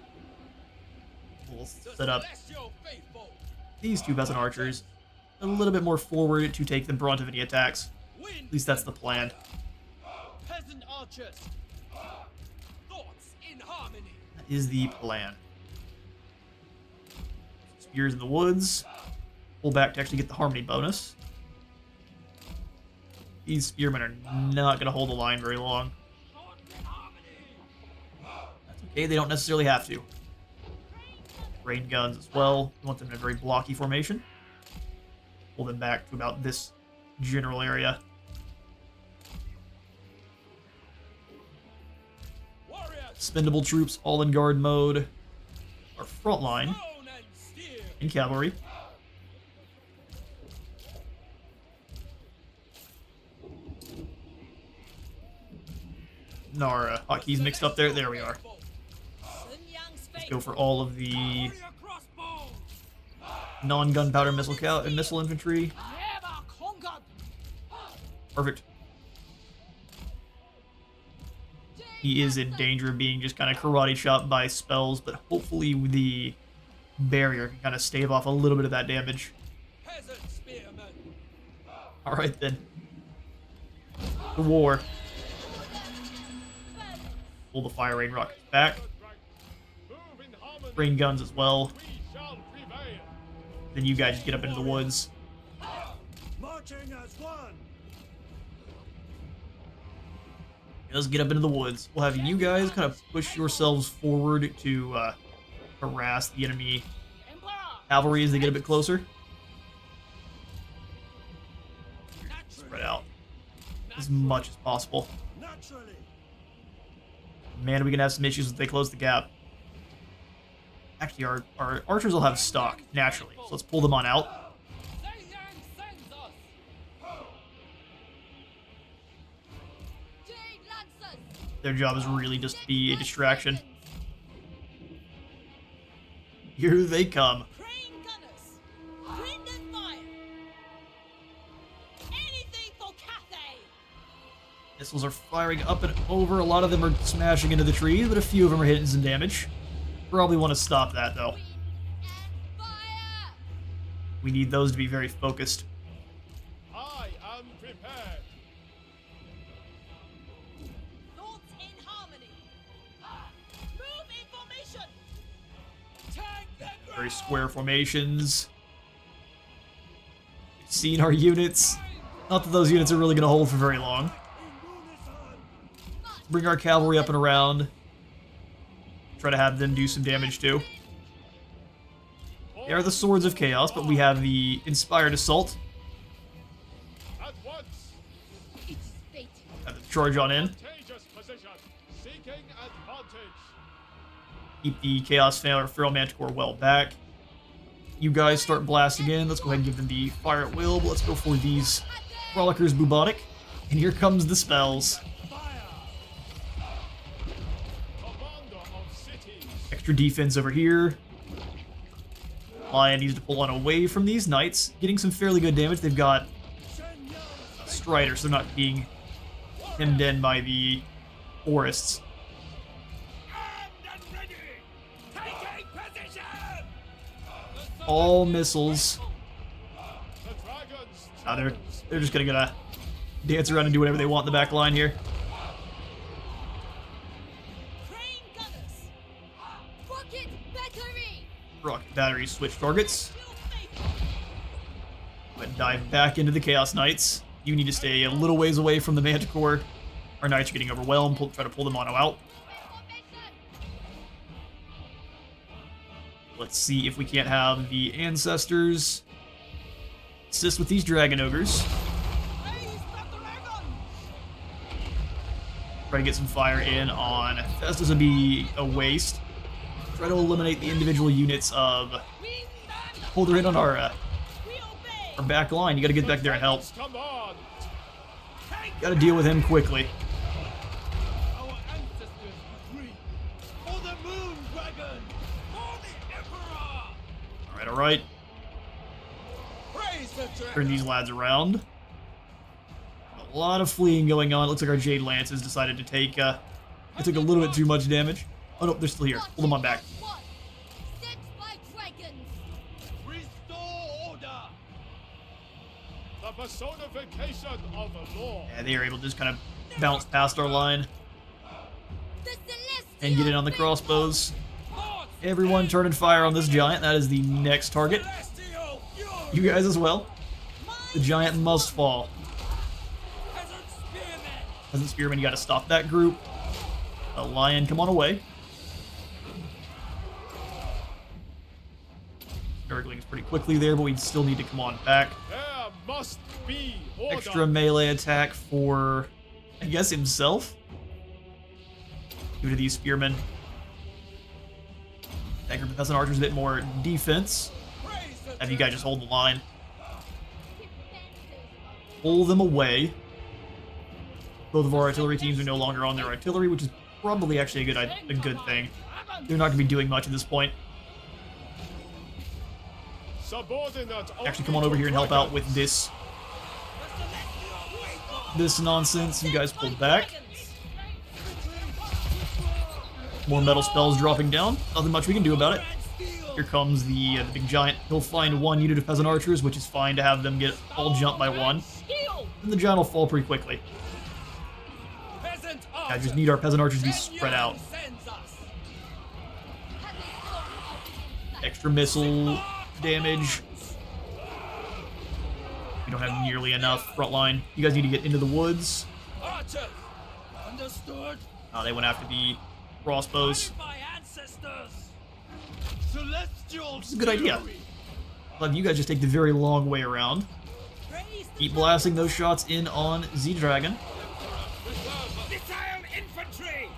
A: We'll set up these 2 peasant archers a little bit more forward to take the brunt of any attacks. At least that's the plan.
B: Peasant archers. Thoughts in harmony.
A: That is the plan. Spears in the woods. Pull back to actually get the harmony bonus. These spearmen are not going to hold the line very long. That's okay, they don't necessarily have to. Rain guns as well. We want them in a very blocky formation. Pull them back to about this general area. Spendable troops all in guard mode. Our front line in cavalry. Our hotkeys mixed up there. There we are. Let's go for all of the non-gunpowder missile infantry. Perfect. He is in danger of being just kind of karate chopped by spells, but hopefully the barrier can kind of stave off a little bit of that damage. Alright then. The war. Pull the fire rain rockets back. Rain guns as well. Then you guys get up into the woods.
G: Marching as one.
A: Let's get up into the woods. We'll have you guys kind of push yourselves forward to harass the enemy cavalry as they get a bit closer. Spread out as much as possible. Man, are we gonna have some issues if they close the gap. Actually, our archers will have stock, naturally. So let's pull them on out.
D: Jade Lancers!
A: Their job is really just to be a distraction. Here they come.
F: Crane gunners! Wind and fire! Anything for Cathay!
A: Missiles are firing up and over. A lot of them are smashing into the trees, but a few of them are hitting some damage. Probably want to stop that, though.
D: Wind and fire!
A: We need those to be very focused.
I: I am prepared.
F: Thoughts in harmony! Move in formation!
A: Very square formations. We've seen our units. Not that those units are really going to hold for very long. Bring our cavalry up and around. Try to have them do some damage too. They are the Swords of Chaos, but we have the Inspired Assault.
I: At once.
D: It's fate.
A: Have the charge on in.
I: Advantageous position. Seeking advantage.
A: Keep the Chaos Feral Manticore well back. You guys start blasting in. Let's go ahead and give them the fire at will, but let's go for these Frolickers Bubonic. And here comes the spells.
I: Commander of cities.
A: Extra defense over here. Lion needs to pull on away from these knights. Getting some fairly good damage. They've got Striders, so they're not being hemmed in by the forests. All missiles.
I: The dragons.
A: They're just gonna dance around and do whatever they want in the back line here.
F: Crane gunners!
D: Rocket battery!
A: Rocket batteries switch targets.
F: Still faithful!
A: But dive back into the Chaos Knights. You need to stay a little ways away from the Manticore. Our knights are getting overwhelmed. Try to pull the mono out. Let's see if we can't have the Ancestors assist with these Dragon Ogres.
F: Raise the dragon!
A: Try to get some fire in on Festus would be a waste. Try to eliminate the individual units of... Hold her in on our
F: We obey!
A: back line. You gotta get back there and help.
I: Command.
A: Gotta deal with him quickly.
C: Our ancestors agree. For the moon dragon! For the emperor!
A: Alright.
C: Praise the dragon!
A: Turn these lads around. A lot of fleeing going on. Looks like our Jade Lances decided to take, they took a little bit too much damage. Oh no, they're still here. Pull them on back.
D: One. Sent by dragons.
C: Restore order!
I: The personification of the law.
A: Yeah, they are able to just kind of bounce past our line
D: The celestial
A: and get in on the crossbows. Everyone turn and fire on this giant. That is the next target. You guys as well. The giant must fall. Peasant Spearman, you gotta stop that group. The lion, come on away. Gurgling's pretty quickly there, but we still need to come on back.
I: There must be order.
A: Extra melee attack for, I guess, himself. Due to these spearmen. That group of peasant archers a bit more defense. Have you guys just hold the line. Pull them away. Both of our artillery teams are no longer on their artillery, which is probably actually a good thing. They're not going to be doing much at this point.
I: Subordinate.
A: Actually, come on over here and help out with this nonsense. You guys pull back. More metal spells dropping down. Nothing much we can do about it. Here comes the big giant. He'll find one unit of peasant archers, which is fine to have them get all jumped by one. And the giant will fall pretty quickly. I just need our peasant archers to be spread out. Extra missile damage. We don't have nearly enough front line. You guys need to get into the woods.
B: Understood.
A: They went after the crossbows.
B: My ancestors.
C: Celestial.
A: It's a good idea. But you guys just take the very long way around. Keep blasting those shots in on Z-Dragon.
B: Missile infantry.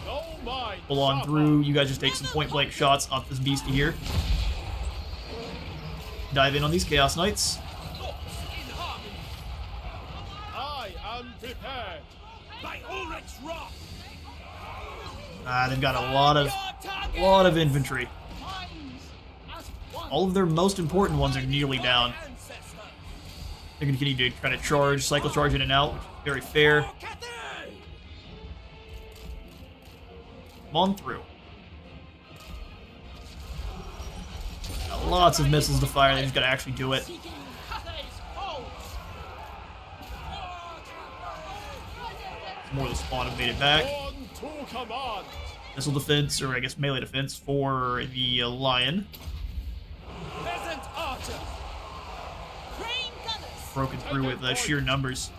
I: No mind.
A: Pull on through. You guys just take some point-blank shots off this beastie here. Dive in on these Chaos Knights.
I: I am prepared.
B: By Ulrich's wrath.
A: They've got a lot of infantry. All of their most important ones are nearly down. They're going to continue to try to charge, cycle charge in and out, which is very fair. Come on through. Got lots of missiles to fire, they just got to actually do it. More of the spawn have made it back.
I: On to command.
A: Missile defense, or I guess melee defense, for the Lion.
B: Peasant archer.
F: Crane gunners.
A: Broken through with sheer numbers.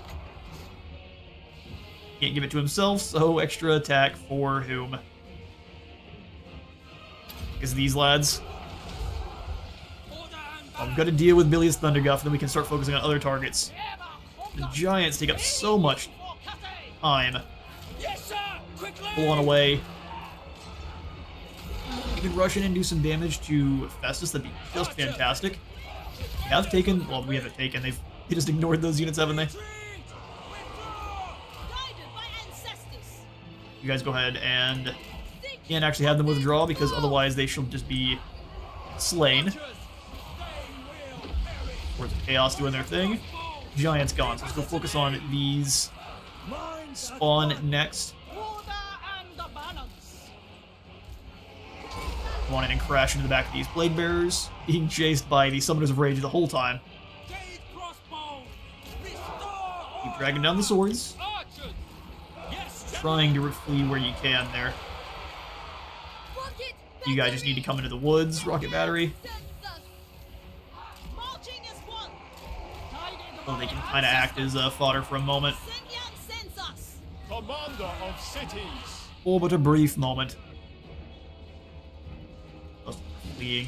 A: Can't give it to himself, so extra attack for whom? Is these lads. I'm gonna deal with Billy's Thunderguff, then we can start focusing on other targets. The Giants take up so much time.
B: Yes, sir. Quickly.
A: Pull on away. You can rush in and do some damage to Festus, that'd be just fantastic. We have taken, well, we haven't taken, they just ignored those units, haven't they?
F: Guided by ancestors.
A: You guys go ahead and can't actually have them withdraw because otherwise they shall just be slain. Where's the Chaos doing their thing? Giants gone, so let's go focus on these. Spawn next.
F: Order and balance.
A: Come on in and crash into the back of these Blade Bearers, being chased by the Summoners of Rage the whole time.
B: Jade crossbow. Restore.
A: Keep dragging down the swords,
B: Archers. Yes.
A: trying to flee where you can there.
D: Rocket
A: You guys just need to come into the woods, Rocket Battery,
F: Marching as one. Guided
A: so they
F: by
A: can kind of act as fodder for a moment.
F: Send us.
I: Commander of cities.
A: Oh, but a brief moment. Just fleeing.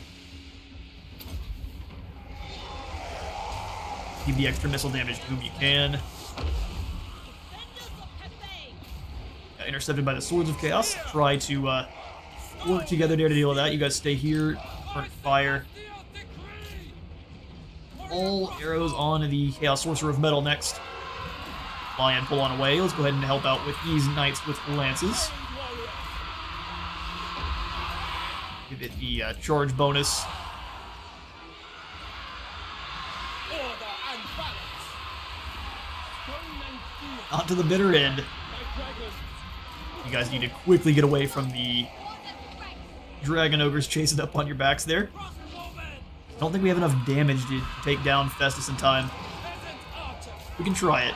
A: Give the extra missile damage to whom you can.
F: Defenders of Cathay.
A: Intercepted by the Swords of Chaos. Try to work together there to deal with that. You guys stay here. Burn fire. All arrows on the Chaos Sorcerer of Metal next. Lion, pull on away. Let's go ahead and help out with these knights with lances. Give it the charge bonus.
B: Order and balance.
A: On to the bitter end. You guys need to quickly get away from the Dragon Ogres chasing up on your backs there. I don't think we have enough damage to take down Festus in time. We can try it.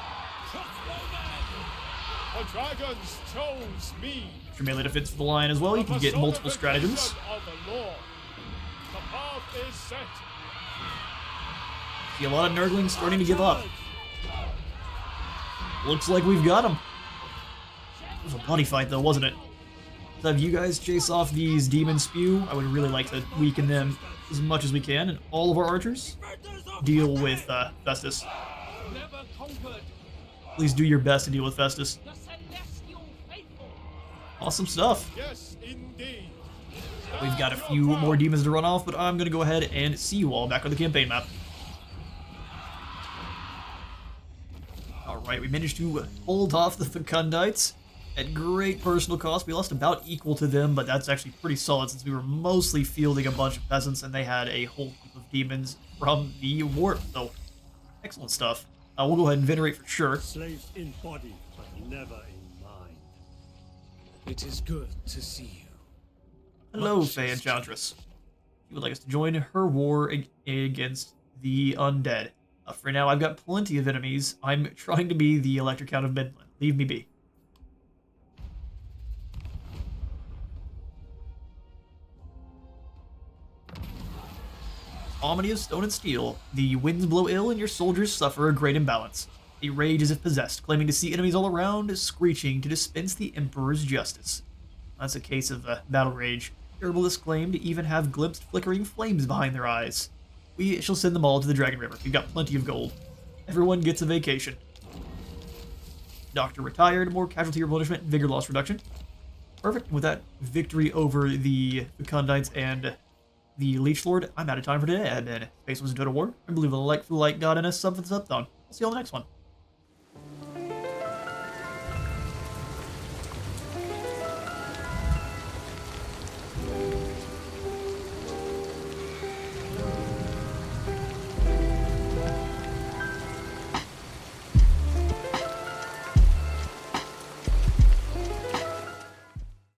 I: The dragons chose me.
A: Extra melee defense for the Lion as well. You can get multiple stratagems.
I: Of the Lord. The path is set.
A: See a lot of Nurglings starting to give up. Looks like we've got them. It was a bloody fight though, wasn't it? So have you guys chase off these Demon Spew. I would really like to weaken them as much as we can, and all of our archers deal with Festus.
B: Never conquered.
A: Please do your best to deal with Festus.
F: The celestial faithful.
A: Awesome stuff.
I: Yes, indeed.
A: We've got a few more demons to run off, but I'm going to go ahead and see you all back on the campaign map. Alright, we managed to hold off the Fecundites at great personal cost. We lost about equal to them, but that's actually pretty solid since we were mostly fielding a bunch of peasants and they had a whole heap of demons from the warp. So, excellent stuff. We'll go ahead and venerate for sure.
G: Slaves in body, but never in mind.
B: It is good to see you.
A: Hello, Faye Enchantress. She would like us to join her war against the undead. For now, I've got plenty of enemies. I'm trying to be the Elector Count of Midland. Leave me be. Harmony of Stone and Steel. The winds blow ill and your soldiers suffer a great imbalance. They rage as if possessed, claiming to see enemies all around, screeching to dispense the Emperor's justice. That's a case of battle rage. Herbalists claim to even have glimpsed flickering flames behind their eyes. We shall send them all to the Dragon River. We've got plenty of gold. Everyone gets a vacation. Doctor retired, more casualty replenishment, vigor loss reduction. Perfect. With that victory over the Condites and the Leech Lord, I'm out of time for today. I've been Space was a Total War. I believe a like for the like god and a sub for the sub-thon. I'll see you on the next one.